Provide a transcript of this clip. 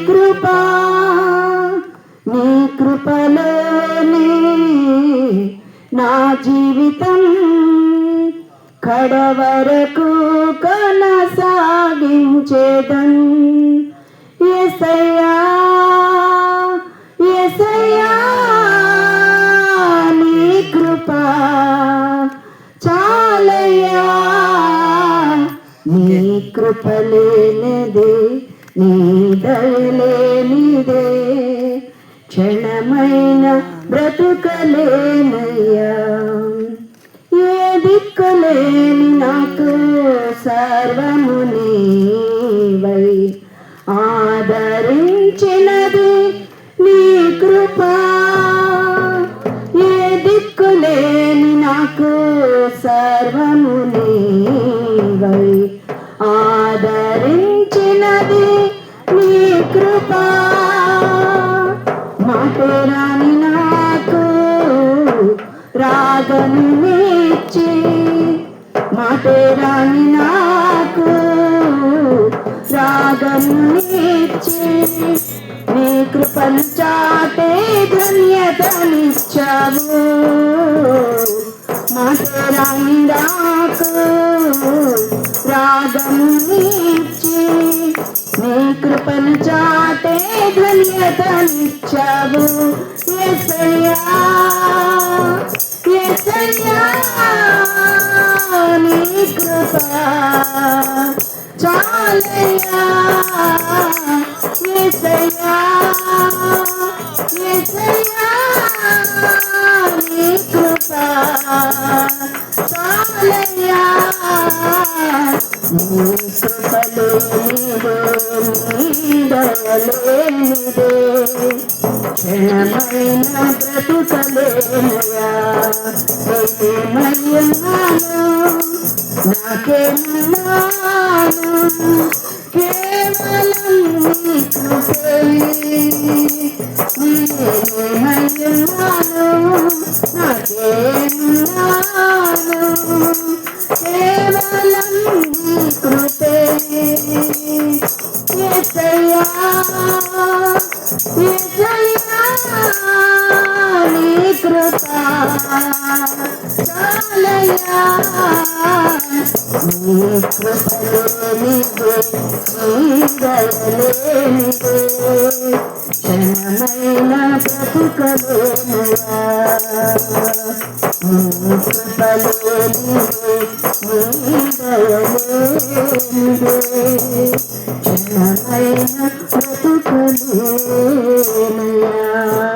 కృపా నీ కృపలోనే నా జీవితం కడవరకు కొనసాగించేదన్. యేసయ్యా యేసయ్యా నీ కృపా చాలయ్యా, నీ కృపలేనిదే నీ దయలేనిదే క్షణమైన బ్రతుకలేనయ్యా. ఏ దిక్కులేని నాకు సర్వము నీవై ఆదరించినది నీ కృపా. ఏ దిక్కులేని నాకు సర్వము నీవై ఆదరించినది నీ కృపా. మాటరాని నాకు రాగను ఇచ్చి, మాటరాని నాకు రాగను ఇచ్చి నీ కృపను చాటే ధన్యతనిచ్చావు. మాటరాని నాకు రాగము ఇచ్చి నీ కృపను చాటే ధన్యతనిచ్చావు. యేసయ్యా యేసయ్యా నీ కృపా చాలయ్యా. యేసయ్యా యేసయ్యా నీ కృపా చాలయ్యా. నీ కృపలేనిదే నీ దయలేనిదే క్షణమైన బ్రతుకలేనయ్యా. ఏమయ్యాను నాకేమన్నాను కేవలం నీ కృపే. ఏమయ్యాను నాకేమన్నాను కేవలం నీ కృపే. యేసయ్యా యేసయ్యా నీ కృపా చాలయ్యా. నీ కృపలేనిదే నీ దయలేనిదే క్షణమైన బ్రతుకలేనయ్యా. నీ కృపలేనిదే నీ దయలేనిదే క్షణమైన బ్రతుకలేనయ్యా.